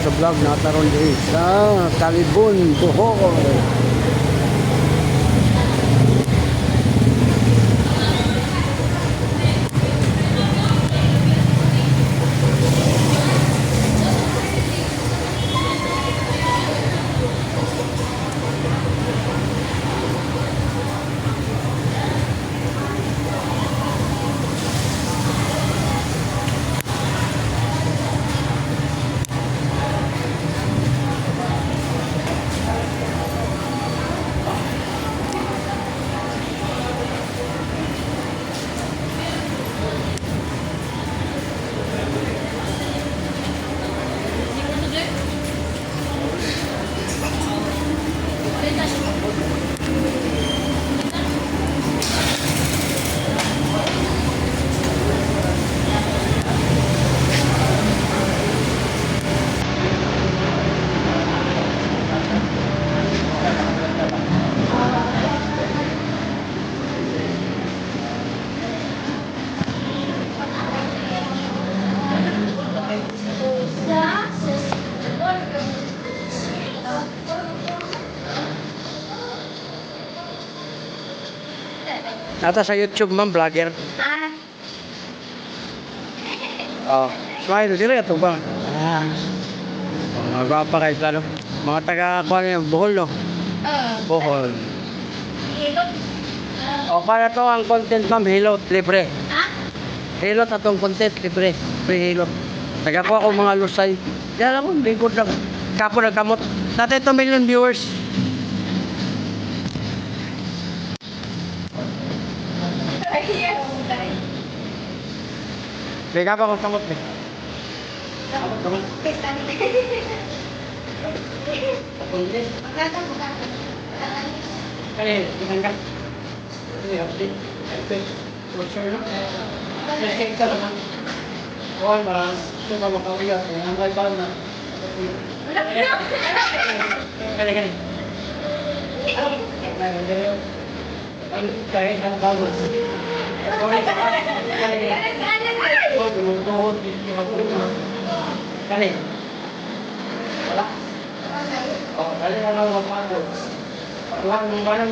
sa vlog nataron din sa Talibon, Bohol. Nata sa YouTube ma'am, vlogger. Oh, smile dili ato ba? Mga gwapa kayo lalo. Mga taga kuan yung Bohol no. Bohol. O para to ang content ma'am, hilot libre. Hilot atong content libre. Free hilot. Nagakuha ko mga lusay. Yan ako, lingkod lang. Kapo nagkamot. Dati 2 million viewers. Beka pa ko kamot eh. Kamot. Kali, ikan ka. Ini update. Share no. Share ka lang. Kuan ba? Suka mo kawiya. Ang kay pa na. Kali. Ang kaya ang bago. Kali. Wala. Oh, kali na lang magpapagod. Wala nang barang.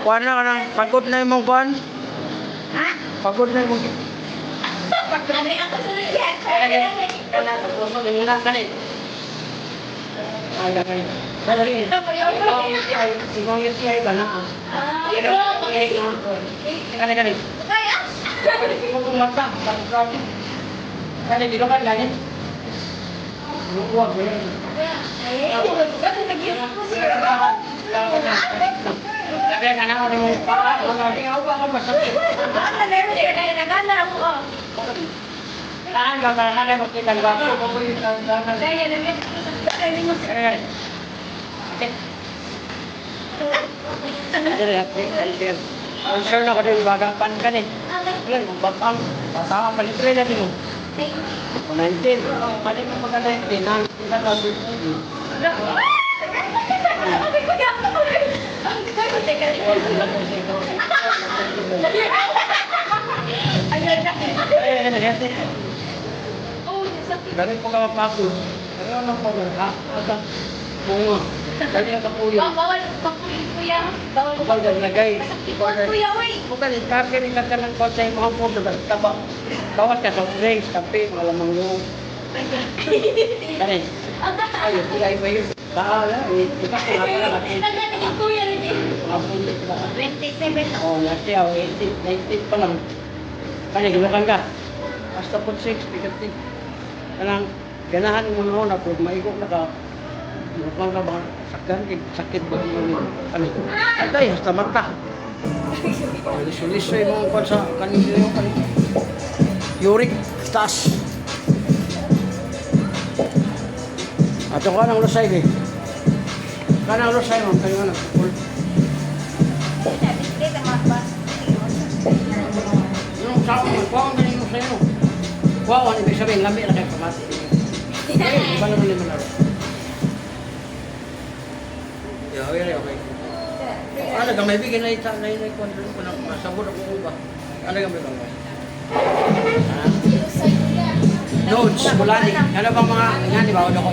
Kuan na ka nang pagod na yung mong kuan? Ha? Pagod na yung mong pagod na ako sa liyan. Kana, pagod na kani. Ay, kani. Dali. Ibang UTI ka na. Kani. Kaya? Kani, mo mata. Kani, dito kan gani. Luwag ba yan? Sabi ka na ako rin pa. Ikaw ba ako masakit? Ano na meron siya na nagana ako ko. Saan ka na na makita ba? Kaya na meron. Kaya mo. Ang sure na ko din bagapan ka din. Wala, magbapang. Bata ka palit rin natin mo. 19. Pwede mo magka-19. Kita ka doon. Galing po ka mapako. Ano na po ba? Ata. Bunga. Galing ka kuya. Bawal kuya. Bawal lagay. Kuya, oy. Bukan ikarga ni ka ng kotse mo po na taba. Bawas ka sa drinks, kape, malamang yung. Kani. Ayo, tigay ba yun? Bahala, kita ko na natin. Nagdating kuya rin eh. 27. Oh, nasi ako, 19 pa lang. Kanya, gilakan ka. Basta po 6, pigating. Kanang, ganahan mo na pero maigok na ka. Gilakan ka ba? Sakit ba yun? Ano? Atay, hasta mata. Liso-liso yung mga sa kanina yung kanina. Uric taas. Ato ka ng lusay eh. Kanang lusay mo, kayo nga nagpupul. Yung sa ako, kuha ang galing lusay mo. Kuha ang ibig sabihin, lambi na kayo pamati. Iba naman yung malaro. Yeah, okay. Ano ka may bigyan na ita na yun ko na masabot ako ba? Ano ka may bangay? Nodes, bulani. Ano bang mga nga di ba? Doko.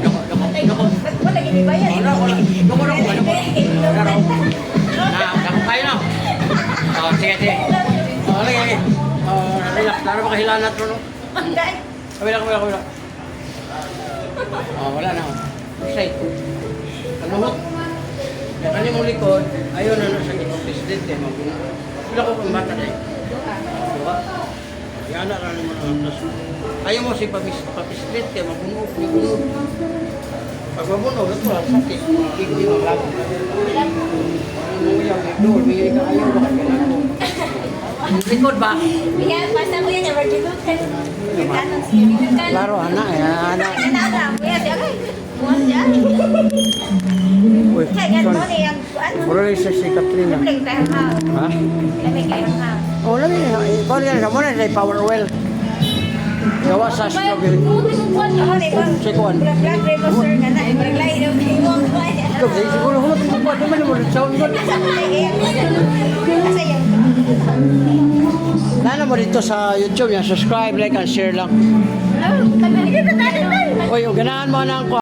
Wala gini ba yan? Doko. Dako kayo na. Oh, sige. Oh, lagi. Oh, relax. Laro ba kahilanat mo no? Kabila. Oh, wala na. Say. Ano mo? Kani mo likod, ayaw na sa presidente maguna. Sila ko kung bata dahil. Diba? Yan na rin mo na atas. Ayaw mo si papresidente magunog. Pag mabunog, ito lang sakit. Hindi mo lang. Ano mo yung nagdool, may ka ayaw ba kaya ko. Likod ba? Yan, basta ko yan, ever diluted. Kanon siya, diluted. Klaro, anak. Anak. Kuya siya, ay. Buwan siya. Uy, Kaya yan mo ni ang ano. Mura rin siya si Katrina. Lamig tayo ha. Ha? Lamig tayo ha. Oh, lamig. Ikaw yan, sa muna sa power oil. Gawa sa strawberry. Ako ni bang. Sekuan. Black River sir nga na. Ibarglay daw kayo mo. Ito, siguro hulot mo pa. Naman mo rin sound ko. Nasa ko na iyan. Nasa yan. Nana mo dito sa YouTube niya. Subscribe, like, and share lang. Uy, ganahan mo na ang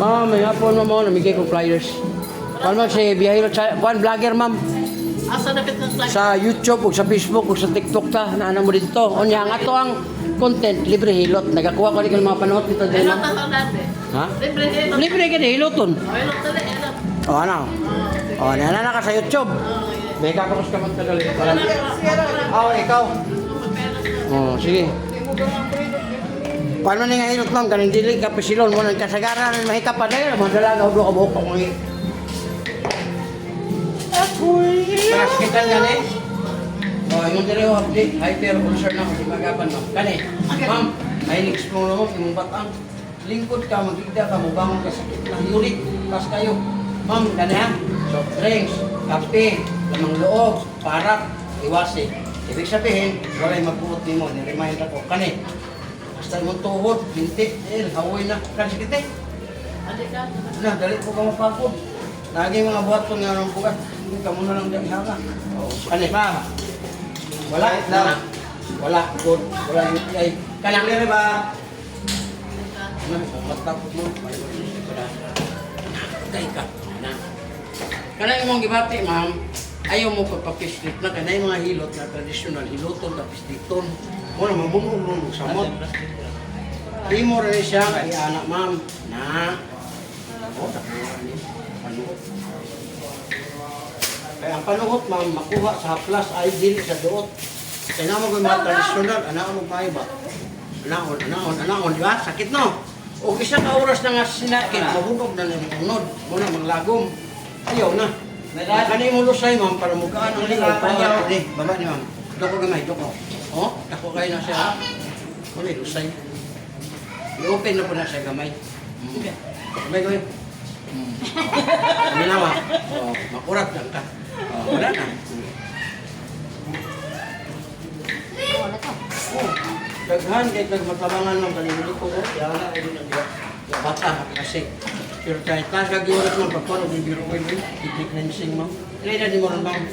Ma'am, may hapon mo namigay ko flyers. Kuan man si biyahiro sa kuan vlogger ma'am. Asa na kita sa Sa YouTube ug sa Facebook ug sa TikTok ta naana mo dito. Unya nga to ang content libre hilot. Nagakuha ko ni mga panahon dito dai Hello ma'am. ta dati. Ha? Libre hello. Libre ka hiloton. Hello ta hello. O ano? O naana ka sa YouTube. May kakapos ka man tagali. Oh, ikaw. Oh, sige. Paano nga hilot ma'am kanang dili ka pisilon mo nang kasagaran mahika pa dai madala ka ka buhok ko ngi. Mas kita gani. Oh, imong diri update hyper concern na sa magapan mo. Kani. Ma'am, may explore mo imong batang. Lingkod ka magigda ka mo bangon ka sa ng uric. Pas kayo. Ma'am, gani ha. Soft drinks, kape, lamang loob, parak, iwasi. Ibig sabihin, walay magbuot nimo ni remind ako kani. Basta mo tuhod, binti, hawoy na kan sakit. Adik ka. Na, dali po ka mapagod. Lagi mga buhat ko nga ng bukat. Hindi ka muna lang dahil haka. Ano, ma'am? Wala, na. Wala, good. Wala UTI. Kanang nire ba? Ano, matapos mo. Dahil ka. Kanang mong gibati, ma'am. Ayaw mo pagpapislit na kanay mga hilot na tradisyonal. Hiloton, tapisliton. Muna, mabunong sa mod. Imo rin siya, kay anak, ma'am. Na. Oh, nakuha ni panuhot. Kaya ang panuhot, ma'am, makuha sa haplas ay dili sa duot. Kaya naman ko yung mga tradisyonal, anaon mo pa iba. Anaon, di ba? Sakit no? O isang oras na nga sinakit, mabugog na ng unod. Muna maglagom. Ayaw na. Kani mo lusay, ma'am, para mukaan ang ligaw. Panyat, baba ni ma'am. Doko gamay, doko. Oh, dako kayo na siya. Muli, lusay. I-open na po na siya gamay. Gamay. Minawa. Oh, makurat lang ka. Oh, wala na. Oh, daghan kay nagmatabangan ng kalimutan ko. Yan na ay bata kasi. Pero kahit nagagawa mo pagpano ng biro ko yun, i-cleansing mo. Kaya na di mo rin bang?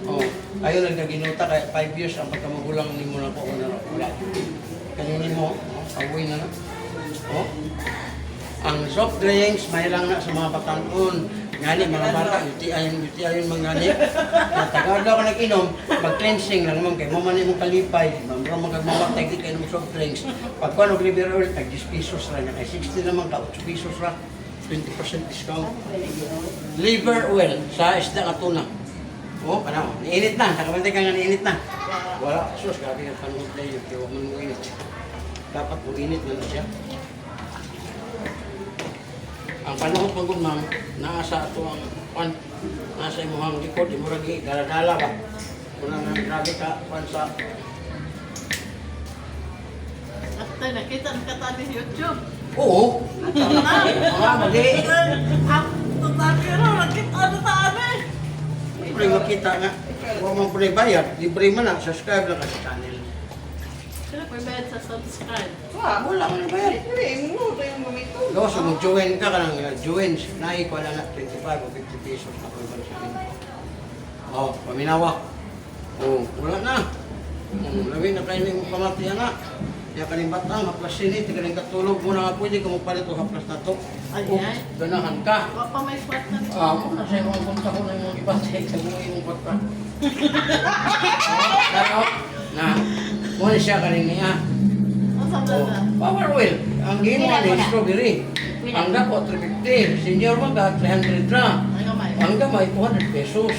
Oh, ayaw lang naginuta kaya 5 years ang pagkamagulang ni mo na po na wala. Kanunin mo, awoy na na. Oh. Ang soft drinks, may lang na sa mga batanon. Ngani, mga bata, UTI mga ngani. Natagawad daw ka nag-inom, mag-cleansing lang naman kayo. Mamani mong kalipay, mamang magmamatay, di kayo ng soft drinks. Pagka nag-liver oil, tag 10 pesos lang. Ay 60 naman ka, 8 pesos lang. 20% discount. Liver oil sa isda ka tuna. Oh, ano, niinit na. Nakabantay ka nga niinit na. Wala, sus, grabe yung panahon na yun. Kaya huwag mo init. Dapat mo init na siya. Ang panahon pagod ma'am, nasa ito ang nasa imuhang likod, imuragi, dala-dala ba? Kung nang grabe ka, sa... At tayo nakita ang kata ni YouTube. Oo! Mga mali! Ang tatabi rin, nakita ano tabi. Libre makita nga. Huwag mong pwede bayad, libre man na, subscribe lang ka sa channel. Sila po bayad sa subscribe. Wala mo na bayad. Gawa sa mong join ka ng join, nahi ko na 25 o 50 pesos na po yung sa akin. Oh, paminawa. Oh, wala na. Lawin na kayo na yung pamatiyan na. Kaya kaning batang, haplas sinit, kaning katulog mo na nga pwede kung magpalit o haplas na to. Ay, Oh, ay. ganahan ka. Wa pa may swat na. Muna sa ibang punta ko na yung iba sa yung pagka. Na, muna siya kaning niya. Ang sabla Oh, na. power oil. Ang ginawa ni strawberry. Ang dapo 350. Senior mga 300 na. Ay, gamay. Ang gamay 200 pesos.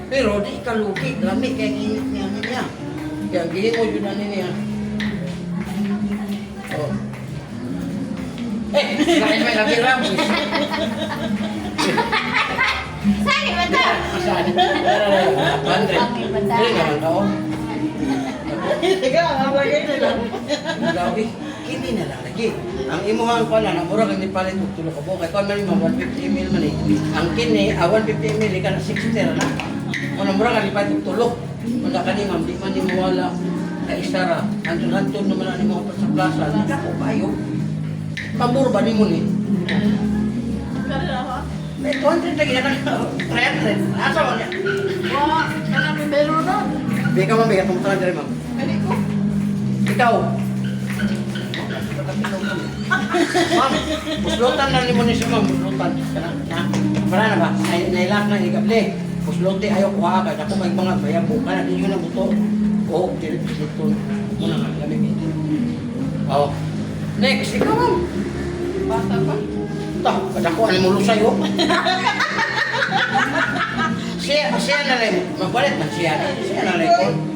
Pero di ka lugi. Lami kaya init niya niya. Kaya gini mo yun na niya. Oh. Saan may lagi ramos? Saan ba ito? Saan? 100. Hindi naman ka oh. Teka, ang lagay nila. Grabe, hindi na lalagi. Ang imuhang ko na, mura kang nipalit og tulo ka po. Kaya kung man mo 150 ml man eh. Ang kini, 150 ml ka na 60 na. Kung mura kang nipalit og tulo. Kung ka ni ma'am, di man ni mo wala. Kaya istara, hantun-hantun naman na ni mo sa plaza. Hindi ka po kayo. Pamburo ba ni mo ni? Kaya ako. May 200 lagi na ka. 300. Asa mo niya? Wa, kana may meron na. Bika ma'am, bika tumutan na rin ma'am. Kani ko. Ikaw. Ma'am, puslutan na ni mo ni si ma'am, puslutan. Para na ba? Nailak na ikable. Pusluti ayaw kuha ka. Ako may mga bayabo ka na. Hindi yun ang buto. Oo, dito. Muna nga, lamig ito. Oo. Next, ikaw ma'am. Basta pa. Ito, kadako ano mo sa'yo. Siya na rin. Magbalit man siya. Siya na rin.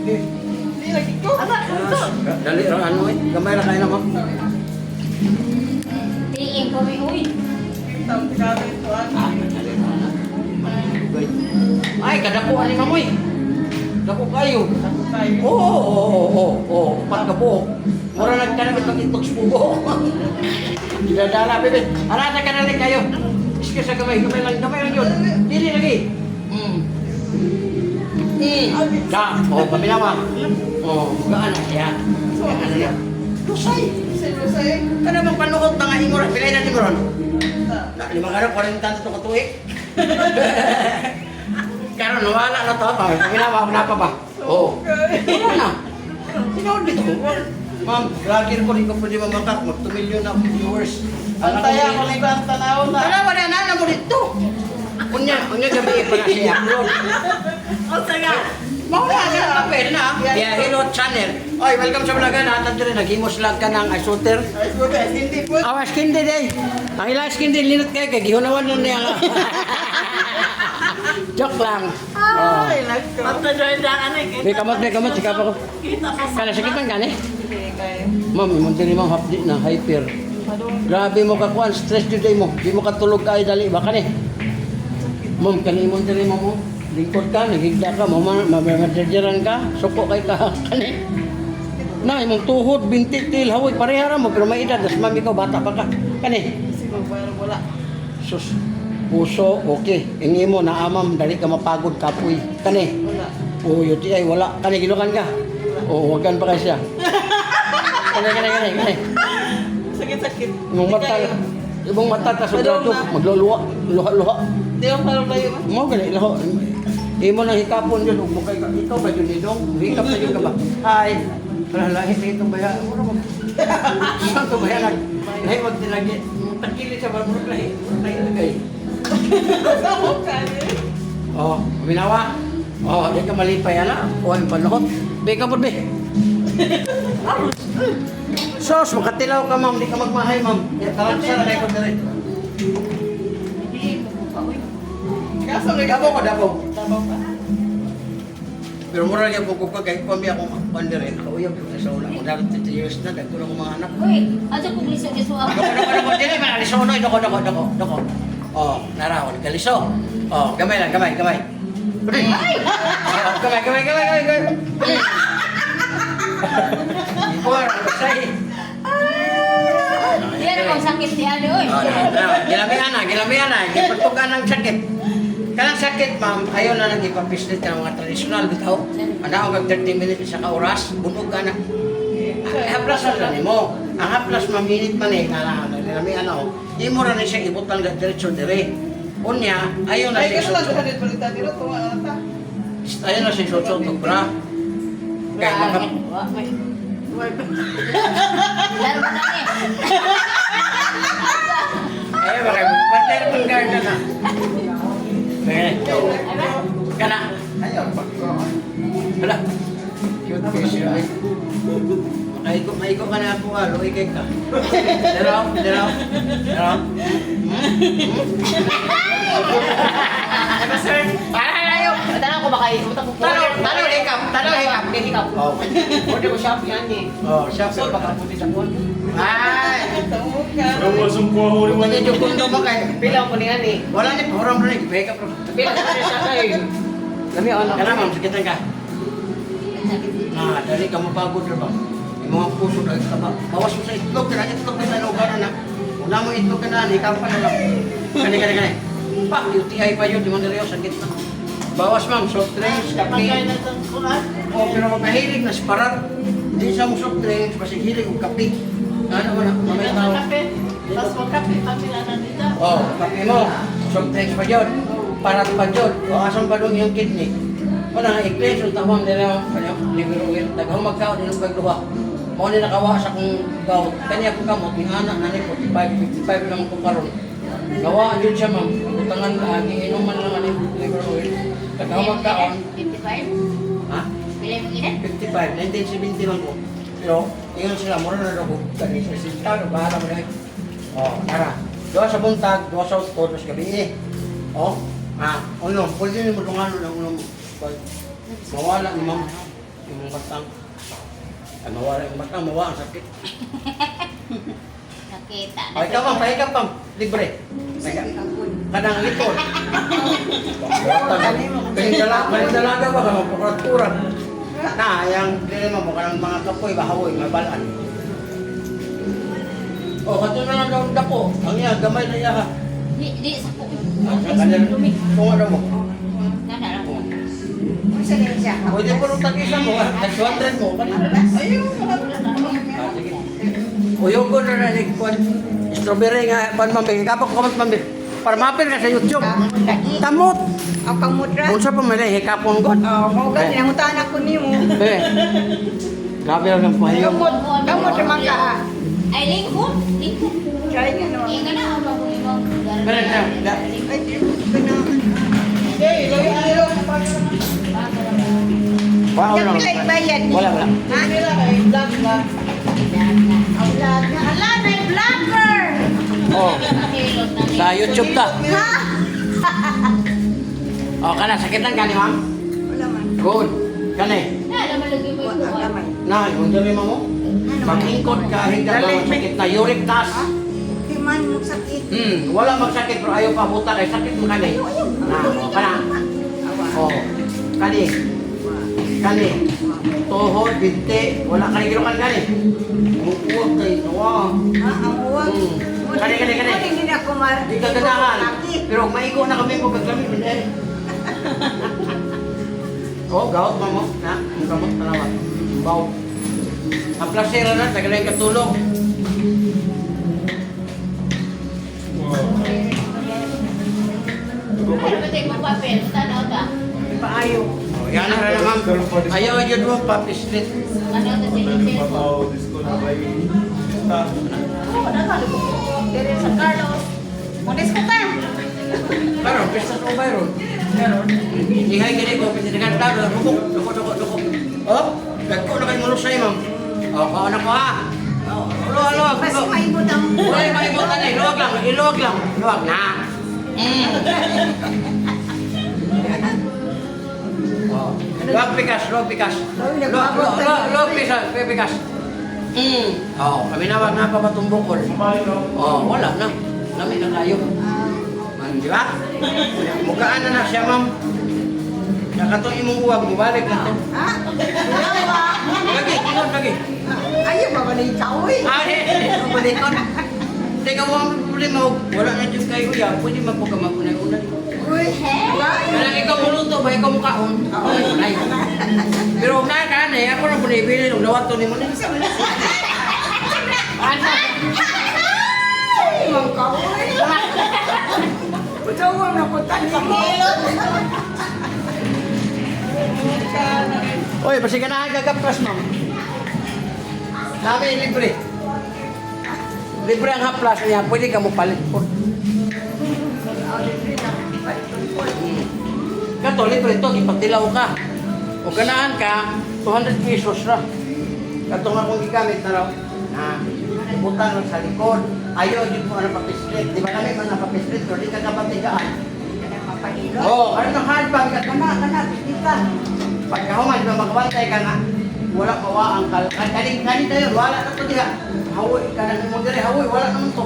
Hindi lagi ko. Ana, ito. Dali, ano eh. Gamay na kayo na ma'am. Tingin ko may uy. Tawag ka ito. Ay, kadakuan ni mamoy. Dako kayo. Ako tayo. Oo. Upat ka po. Mura nagkanamit pag-intok sa pugo. Dinadala, bebe. Arata ka na rin kayo. Iska sa gamay lang yun. Dili lagi. Da, paminawa. Gaan na siya. Gaan na siya. Lusay. Say. Ano bang panuot mga imura? Pilay na imuron. Lima ka na, 40 tanto ito katuik. Karon nawala na to. Paminawa ko na pa ba? Oo. Wala na. Sinood dito. Ma'am, vlogger ko rin ko pwede mamakat. Mag 2 million na viewers. Antaya ko lang ang tanaw na. Wala na mo dito. Unya gabi pa na siya upload. O, saga. Mauna ka na, pwede na. Yeah, hello channel. Oy, welcome sa vlog na. Tandre, nag-himos vlog ka ng isoter. Awas kindi day. Ang ilas kindi, linot kayo kay gihunawan na niya. Joke lang. Ay, nagkatajoy-daan eh. May kamot, sikap ako. Kala sakit ang gani? Ma'am, imong diri ma'am hapdi na hyper. Grabe mo kakuan, stress jud day mo. Di mo katulog kay dali ba kani? Ma'am, kani imong diri mo. Lingkod ka, nagigda ka, mamamadyaran ka, suko kay ka kani. Na imong tuhod, binti, til, hawoy parehara mo pero may edad, das mami ko bata pa ka. Kani. Siguro wala. Sus, puso, okay. Ingi mo na amam, dali ka mapagod kapoy. Kani. Wala. O, yuti ay wala. Kani, gilukan ka. O, wagan pa kayo siya. Kani. Sakit-sakit. Ibong mata, tas grado, magluluha, luha-luha. Di ako parang layo. Mo, gani, laho. Imo nang hikapon yun, ug mukay ka. Ikaw ba yun nidong? Hikap na yun ka ba? Hi. Lahit na itong baya. Mura mo. Saan ito baya nag? Lahit wag nilagi. Takili sa barburok lahit. Lahit lagay. Oh, minawa. Oh, di ka malipay ala. O ang panahon. Be ka po, be. Sos, makatilaw ka, ma'am. Di ka magmahay, ma'am. Tarang siya na kayo ko na rin. Kaso may Dabo ko, dabo. Tama pa. Pero mura lagi po ko kahit pambi ako pandere. Kauyab ko sa una. Kung dapat 50 years na, dagko na ko mga anak. Uy, ato kung liso-liso ako. Dako. Dili man, aliso no. Dako. Oh, naraw. Kaliso. Oh, gamay lang, gamay. Ay! Gamay. Ipor, say. Yan ang sakit ni ano, uy. Gilamihan na. Gipatukan ng sakit. Kanang sakit, ma'am, ayaw na nang ipapislit ng mga tradisyonal bitaw. Ano kag 30 minutes sa kauras, bunog ka na. Haplas na mo. Ang haplas maminit man eh, nami ano, imo ra ni siya ibutang diretso dire. Unya, ayaw na Ay, siya kasi lang sutso. ko dito balita dito. Tunga na ta. Ayaw na siya sutso to bra. Kaya makap... Laro na ni. Ayaw ba kayo, bater pang garda na. Kana. Ayaw, pagkakas. Hala. Cute fish yun. Maiko ka na po, luwi kay ka. Deraw. Ano, sir? Ayaw. Tanaw ko ba kayo? Tanaw, hikap. Oh. Order ko shop yan eh. Oh, siya So, baka puti sa phone. Ay! Tawag ka. Kung medyo kundo mo kayo. Bilang ko niyan eh. Wala ni horam rin. Wake up. Bilang ko niya siya kayo. Lami ano? Kana ma'am, sakitan ka. Dali ka mapagod na ba? Yung mga puso na ito ba? Bawas mo sa itlog ka na lugar na. Wala mo itlog ka na, ikaw pa na lang. Kani. Pa, UTI pa yun, di mo nariyo, sakit na. Bawas ma'am, soft drinks, kape. O, pero mahilig na separat. Hindi siya mo soft drinks, basig hilig o kape. Ano mo na, mamay tao. Tapos magkape, pamila na dito. Oh, kape mo, soft drinks pa yun. Parat pa yun. O, asan pa doon yung kidney? Wala nga, i-cleanse yung tamang nila, liver oil. Daghang magkaon, ilang pagluwa. Mao ni nakawa sa kong gout. Kanya ko kamot, yung anak na ni 45, 55 lang ko karon. Gawa yun siya ma'am. Utangan lagi, inuman lang ani liver oil. Daghang magkaon. 55? Ha? Pila mong edad? 55, 1970 lang ko. Pero, ingon sila, mura na ako. Kani sa sinta, bahala mo na. Oh, tara. Doon sa buntag, doon sa utod, sa gabi eh. Oh, ano, pwede mo tungano ng unong mawala ni ma'am. Yung batang. Mawala yung batang, mawala ang sakit. Nakita. O, ikaw ma'am, pahikap ma'am. Libre. Kadang likod. Kaling dalaga ba ka magpakuraturan? Na, yung dili mo, kanang mga kapoy, bahawoy, mabalaan. O, kato na lang daw dako. Ang iya, gamay na iya ha. Di, sa ko. Kung ano mo. Nana lang ko. Pwede po nung tag-isa mo, tag-200 mo. Ayun, Sige. Uyong ko na nanig po. Strawberry nga, panmambing. Kapag kamot mambing. Para mapil ka sa YouTube. Tamot. ang kamudra. Kung sa pamilya, hikapon ko. Mo gani ang utanak ko nimo. Grabe lang ang pahayo. Kamot man ka. Ay, lingkod. Lingkod. Try nga no. Inga na, ang mga Pero na, Ay, di ko na. Hey, loy ayo. Wow lang. Kay bayan ni. Wala. Ha? Vlog na. Ang vlog na. Ala, may vlogger! Oh. Sa YouTube ta. Ha? Oh, kana sakitan ka ni ma'am? Wala man. Good. Kani. Wala naman. Na, kung dali mo. Mag-ingkod ka, hindi ka ba sakit na uric acid. Di man mo sakit. Wala magsakit pero ayaw pa buta kay sakit mo kani. Na, o kana. Oh. Kani. Kani. Tuhod, binti, wala kani giro kani. Uwag kay nawa. Ha? Ang uwag. Kani. Hindi na ako mar... Di ka ganahan. Pero maigo na kami mo gagamit hindi. Oh, gawat mo. Na, ang gamot talawa. Baw. Ang plasera na, tagalay katulog. Paayo. Oh, yan na rin ma'am. Ayaw yun mo, papislit. Dire sa Carlos. Munis ko ka. Pero, pista ko ba yun? Pero, ihay gini ko, pinitigan tao, lukok. Oh, gagko na kayo mulus sa'yo ma'am. Oh, kaon ako ha. Luwag. Kasi maibot ang... Wala yung maibutan eh, iluwag lang. Luwag na. Oh, luwag pikas. Luwag pikas. Oh, kami nawag na pa batumbukol. Oh, wala na. Lami na tayo. Di ba? Mukaan na siya, ma'am. Nakatong imong uwag, mubalik na to. Ha? Dalawa. Lagi. Ayaw ba ba na ikaw eh? Mabalikon. Teka mo ang problema, wala na dyan kayo ya, pwede magpugamag ko na yung unay. Uy, Kailang ikaw muluto ba, ikaw mukaon? Unay. Pero huwag na ka na, ako na punibili, nung nawato ni mo na. Ano? Imang ka uy. Putawang na putan sa hilot. Oy, basi ka na gagapras, ma'am. Dami libre. Libre ang haplas niya, pwede ka mo palit po. Kato, libre ito, ipagdilaw ka. O ganahan ka, 200 pesos ra. Kato nga kung gigamit na raw, na butang lang sa likod. Ayaw, yun mo ang papislit. Di ba kami man napapislit, pero di ka kapatigaan. Oo, ano ng hard bag, kana, kita. Pagkahuman, di ba makabantay ka nga, wala kawa ang kalkan. Kani tayo, wala na to diha. Hawoy, kanang mo dire, hawoy, wala naman to.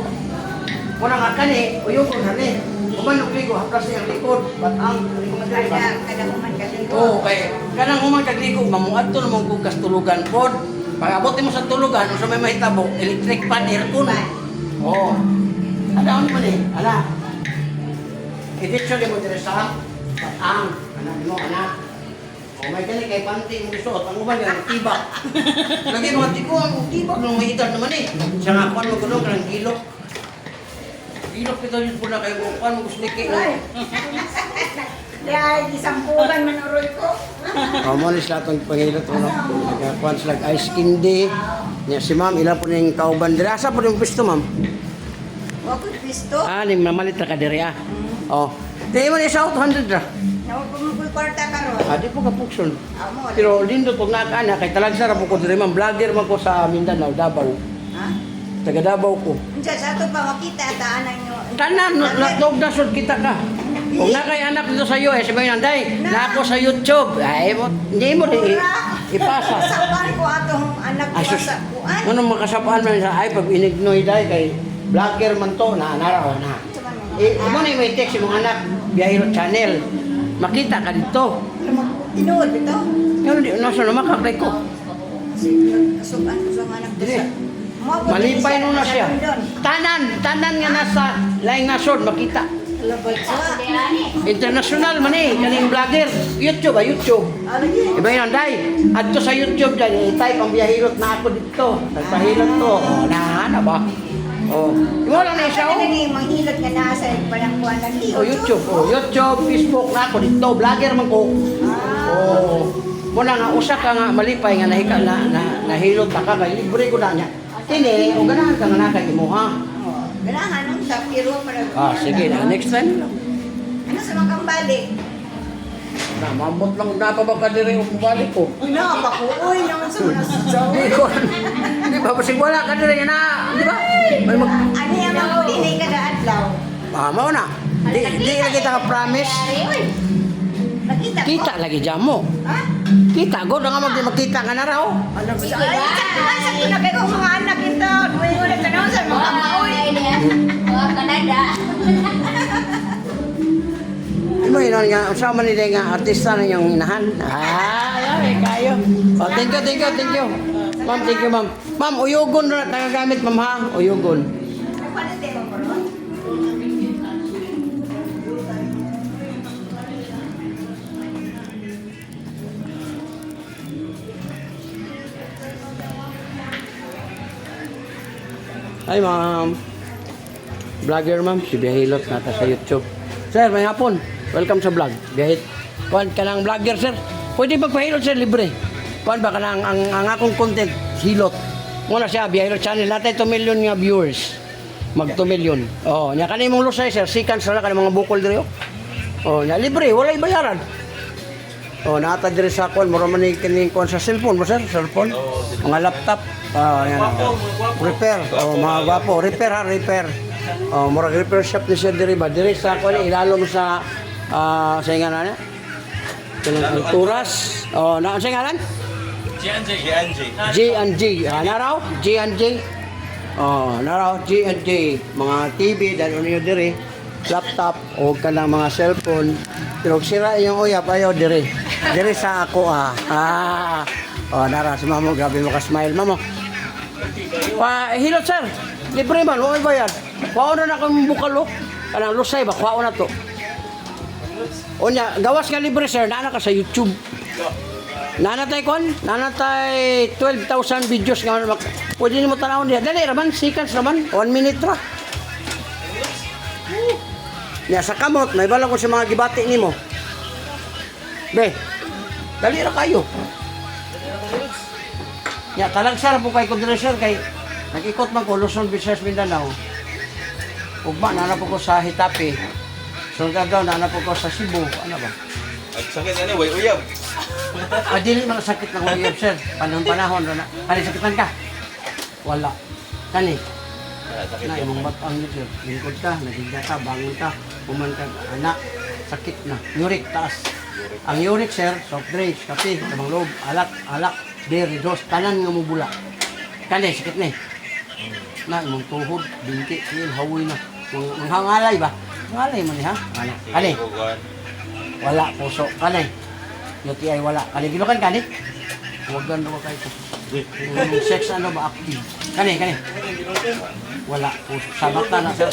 Wala nga kani, uyong ko gani. Kumanong ligo, haplas niyang likod, batang, ligo nga dire. Kada mo man kasi. Oo, kay kanang human kagligo, mamuad to naman kung kastulugan pod. Pag-abot mo sa tulugan, kung sa may mahitabo, electric fan, aircon. Oo. Ano mo ni? Ala. Editsyo mo dire sa batang. Anak mo, anak. O may gani kay panty mo suot, ang uban nga tibak. Lagi mga tiko ang tibak nung may edad naman eh. Siya nga kuan mo kuno kanang gilok. Gilok kita yun po na kayo kuan mo gusliki. Dahil isampugan man uroy ko. Malis lahat ang pangilot mo. Nagkakuan sila ice candy. Niya si ma'am, ilan po niyang kauban diri. Asa po niyong pisto ma'am? Wako pisto. Ah, ning mamalit na ka diri ah. Oh. Di mo ni sa 800 ra. Nawa ko mo kwarta karon. Ah, di po ka pukson. Amo. Pero lindo pag nakana kay talagsa ra po ko diri ma'am. Vlogger man ko sa Mindanao, Davao. Ha? Taga Davao ko. Unsa sa ato pa makita daanan nyo. Tanan, natog na sud kita ka. Kung na kay anak dito sa US, sabi nang day, na ako sa YouTube. Ay mo, hindi mo di ipasa. Saban ko atong anak Ay, ko sus. sa kuan. Ano makasapaan man sa ay pag inignoy day kay vlogger man to na naraw na. Mo na may text imong anak Biyahiro Channel. Makita ka dito. Tinuod bitaw. Ano di nasa na makakay ko. Kasukan ko sa anak ko Dili. sa. Malipay no na siya. Tanan nga nasa laing nasod makita. Labay sa. International man eh, kaning vlogger. YouTube, YouTube. Alagi. Iba yun, day. Adto sa YouTube dyan, type ang biyahirot na ako dito. Nagpahilot to. O, na ba? O, mo lang na isa, Ano o. ni manghilot nga nasa parang kuan lang O, YouTube, o. YouTube, Facebook na ako dito. Vlogger man ko. O, muna nga, usa ka nga malipay nga nahika nahilot na ka. Kaya libre ko na niya. Tini, o ganahan ka nga na kay mo, ha? Ganahan ang tapiro para. Ah, sige na. Next time. Ano sa mga kambali? Na, mambot lang napabag ka din yung balik ko. Ina, pakuoy naman sa mga sadyaw. Di ko, di ba? Basig wala ka din na, di ba? May mag... Ano yung mga dinay kada adlaw? Mao na. Di lagi kita ka-promise. Nakita ko? Kita lagi dyan mo. Ha? Kita, go na nga magkita ka na raw. Alam mo siya. Ay, sakto na kayo mga anak ito. Tuwing ulit ka naman sa mga pakuoy. Mga Canada. Ano yun nga, usama nila nga artista na yung inahan. Ay, kayo. Oh, thank you. Ma'am, thank you, ma'am. Ma'am, uyugon na nagagamit, ma'am ha? Uyugon. Paano tayo mo? Hi, ma'am. Vlogger, ma'am. Si Bihilot nata sa YouTube. Sir, may hapon. Welcome sa vlog. Bihit. Kuhan ka ng vlogger, sir. Pwede magpahilot, sir, libre. Kuhan ba ka ng ang akong content, hilot. Muna siya, Bihilot channel. Natin 2 million nga viewers. Mag 2 million. Oh, nya kanay mong lusay, sir. Seconds na kanay mga bukol diri. Oh, nya libre, walay bayaran. Oh, nata diri sa kuan, mura man ni kini kuan sa cellphone mo, sir, cellphone. Mga laptop. Yan. Repair. Oh, mga gwapo. Repair ha, repair. Oh, mura repair shop ni siya diri ba? Diri sa kuan ilalom sa sa ngalan niya. Kanang Turas. Oh, na sa ngalan? G&G. Naraw? G&G. Oh, naraw G&G. Mga TV dahil niyo diri. Laptop o kanang mga cellphone. Pero sira yung uyap ayaw diri. Diri sa ako Oh, nara si mamo grabe mo ka smile mamo. Hilot sir. Libre man, wala bayad. Kuha na akong bukalo. Kanang lusay ba kuha na to. Onya, gawas nga libre sir, naana ka sa YouTube. Nanatay kon, nanatay 12,000 videos nga pwede nimo tanawon diha. Dali raman, seconds raman, 1 minute ra. Ya sa kamot, may bala ko sa mga gibati nimo. Be, dali ra kayo. Ya talag sir po kay kundre sir kay nag-ikot man ko Luzon, Visayas, Mindanao. Ugma na po ko sa Hitape. Sunod daw na po ko sa Cebu. Ano ba? At sakit ano, way uyab. Dili man sakit ng uyab sir. Panahon na. Kani sakitan ka? Wala. Kani. Na imong batang ni sir. Lingkod ka, nagiga ka, bangon ka, puman ka, anak, sakit na. Uric taas. Ang uric sir, soft drinks, kape, tamang loob, alak, dairy, dos, tanan nga mo bula. Kani sakit ni. Na imong tuhod, binti, sil, hawoy na. Manghangalay ba? Hangalay man ni ha? Kani. Wala puso. Kani. UTI wala. Kani gilukan kani. Huwag ganda ko kayo. Sex ano ba active? Kani. Wala puso. Sabata na sir.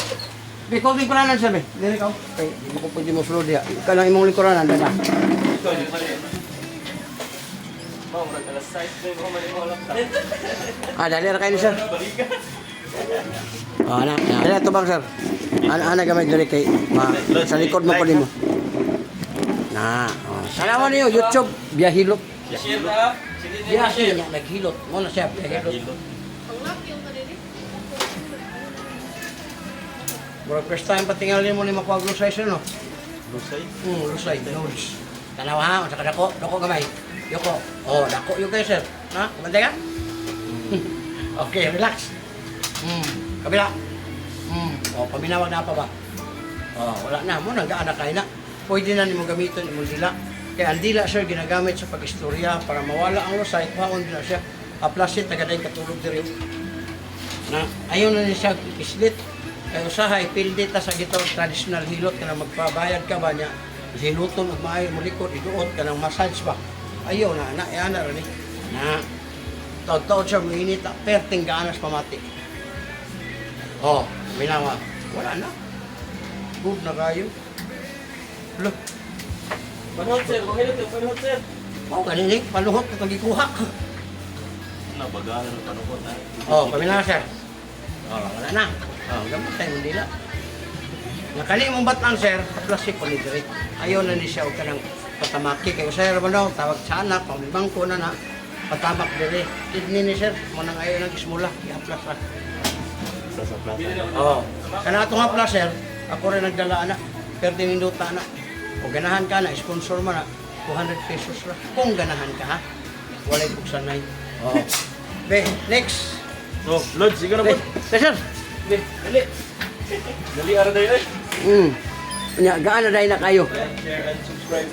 Biko lingkuranan sir be. Dili ka. Kay di mo ko pwede mo sulod diha. Kanang imong lingkuranan dada. Dali ra kayo ni sir. Ana. Dali to bang sir. Ana gamay dali kay sa likod mo ko nimo. Salamat niyo YouTube Bihilot. Biyahilot niya naghilot. Mo na siya Bihilot. Mura first time patingalin mo ni makuha lusay sir no? Lusay? Lusay, nodes. Tanawa ha, saka dako gamay. Yoko. Oh, dako yung kayo sir. Na, kumantay ka? Okay, relax. Kabila. Oh, paminawag na pa ba? Oh, wala na mo nang gaana kay na. Pwede na nimo gamiton imong dila. Kaya ang dila sir ginagamit sa pag-istorya para mawala ang lusay, kuhaon din na siya. Aplasit tagaday katulog diri. Na ayon na ni siya islit. Kaya usahay pildi ta sa gitong traditional hilot kana magpabayad ka ba niya. Hiluton ug maayo mo likod iduot kanang massage ba. Ayaw na ana ra ni. Na taw-taw siya minit perting gaanas pamati. Oh, minawa. Wala na. Good na kayo. Look. Panuhot sir, panuhot sir. Oh, kanini, panuhot na tagikuha. Nabagalan ng panuhot na. Oh, pamila sir. Oh, wala na. Oh, gamot tayo hindi na. Nakali mong batang sir, plastic po ni Dre. Ayaw na ni siya o ka ng patamaki. Kaya sir, ano, tawag sa anak, pamibang ko na na. Patamak Dre. Kidney ni sir, manang ayaw ng ismula. I-aplas na. Sa plaza. Oo. Kana ito nga pala sir, ako rin nagdala anak. Pero dininduta na. O ganahan ka na, sponsor mo na. 200 pesos ra. Kung ganahan ka ha. Walay buksanay. Oh. Be, next. So, Lord, sige na po. Sir. Dali, dali. Dali, ara tayo eh. Nya, gaan na dahil na kayo. Share and subscribe.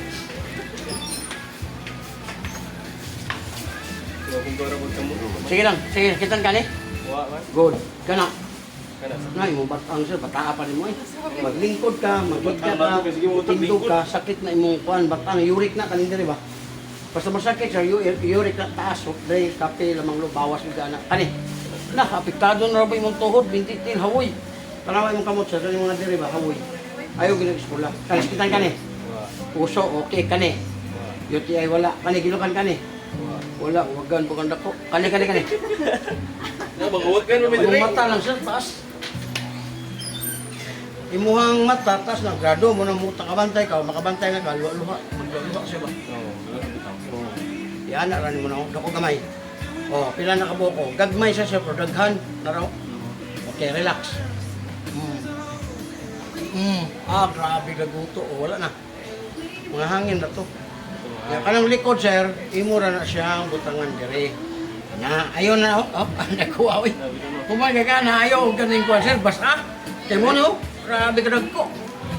So, kung gawin mo ka mo. Sige lang, sige, kitan ka ni. Wa, man. Good. Kana. Kana. Ngay mo batang sir, bataa pa nimo eh. Maglingkod ka, magkita Batang, ka, sige mo, tindog lingkod. ka, sakit na imong kuan, batang uric na kanin diri ba? Basta masakit sir, uric na taas, dre kape lamang lo bawas ug ana. Kani. Na apektado na ra ba imong tuhod, bintitin hawoy. Tanawa imong kamot sir, kani mga diri ba hawoy. Ayaw ginag-eskwela. Kani kitan kani. Wa, Puso okay kani. wa, UTI wala, kani gilukan kani. wa. Wala, wagan bukan dako. Kani. Na, mag-uwag ka naman Imong dali. mata lang sir, taas. Imuhang mata, taas na grado mo na mo takabantay ka, makabantay na ka, luha-luha, magluha siya ba? Oo, Yan na rin mo na, dako gamay. Oh, pila na kabuko. Gagmay siya siya, pero daghan na raw. Okay, relax. Grabe gaguto. Oh, wala na. Mga hangin na to. Yan, kanang likod sir, imo ra na siyang butangan dire. Na, ayun na, nakuha, oy. Kumaga ka na, ayaw, ganing kuha sir, basta. Kaya mo no, grabe ka nagko.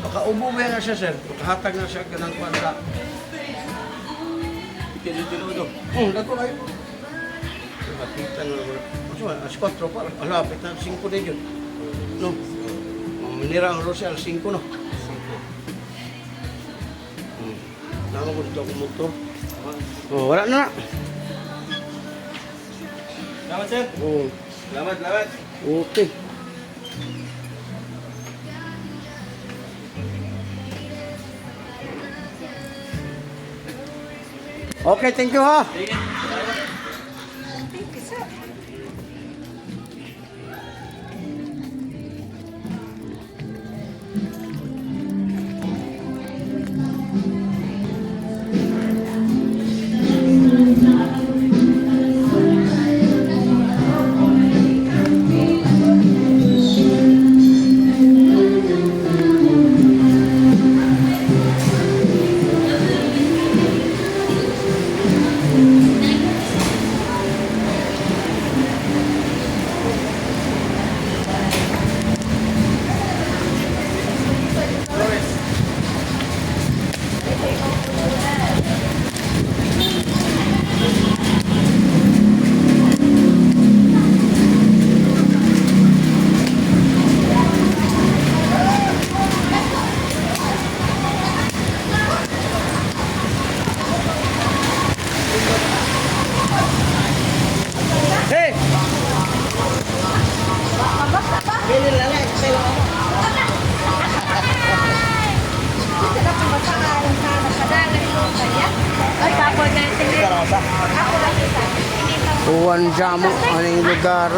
Pakaubo ba na siya sir, pakahatag na siya ganang kuha sa. Ika dito na ito. Dako kayo. Kapitan na wala. Mas wala, as 4 pa. Alapit na, 5 din yun. No? Manira ang Rosel, 5 no? Nama ko dito ako motor. Oh, wala na. Salamat, sir. Oh, Salamat, salamat. okay. Okay, thank you ha. Sige. Hey! Bilin lang eh. Tuwan jamu aning lugar.